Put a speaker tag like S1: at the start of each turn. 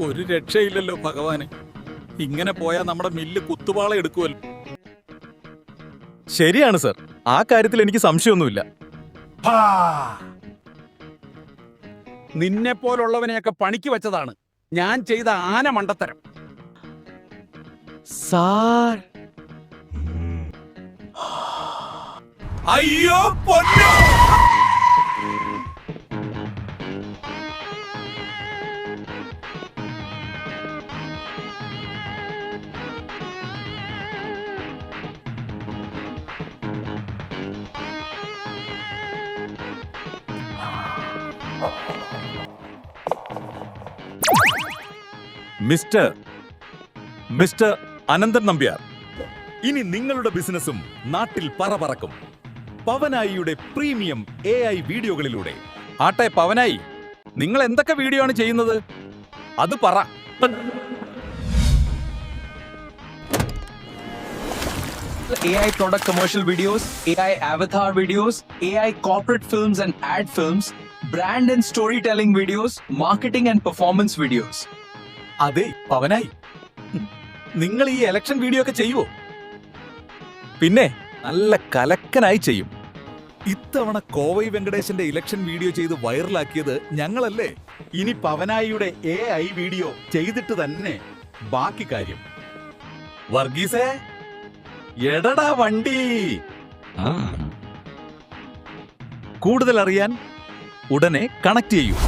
S1: ഒരു രക്ഷയില്ലല്ലോ ഭഗവാന്. ഇങ്ങനെ പോയാൽ നമ്മുടെ മില്ല് കുത്തുപാള എടുക്കുമല്ലോ.
S2: ശരിയാണ് സർ, ആ കാര്യത്തിൽ എനിക്ക് സംശയമൊന്നുമില്ല.
S1: നിന്നെ പോലുള്ളവനെയൊക്കെ പണിക്ക് വെച്ചതാണ് ഞാൻ ചെയ്ത ആന മണ്ടത്തരം.
S2: സാർ,
S1: അയ്യോ പൊന്നോ!
S2: മിസ്റ്റർ അനന്തൻ നമ്പ്യാർ, ഇനി നിങ്ങളുടെ ബിസിനസ്സും നാട്ടിൽ പറക്കും. പവനായിയുടെ പ്രീമിയം AI വീഡിയോകളിലൂടെ. ആട്ടെ പവനായി, നിങ്ങൾ എന്തൊക്കെ വീഡിയോ ആണ് ചെയ്യുന്നത്? അത് പറ.
S3: AI product commercial videos, AI avatar videos, AI corporate films and ad films, brand and storytelling videos, marketing and performance videos.
S2: അതെ പവനായി, നിങ്ങൾ ഈ ഇലക്ഷൻ വീഡിയോ ഒക്കെ ചെയ്യുവോ? പിന്നെ നല്ല കലക്കനായി ചെയ്യും. ഇത്തവണ കോവൈ വെങ്കടേശന്റെ ഇലക്ഷൻ വീഡിയോ ചെയ്ത് വൈറലാക്കിയത് ഞങ്ങളല്ലേ. ഇനി പവനായിയുടെ AI വീഡിയോ ചെയ്തിട്ട് തന്നെ ബാക്കി കാര്യം. വർഗീസേ, എടടാ വണ്ടി. കൂടുതൽ അറിയാൻ ഉടനെ കണക്ട് ചെയ്യൂ.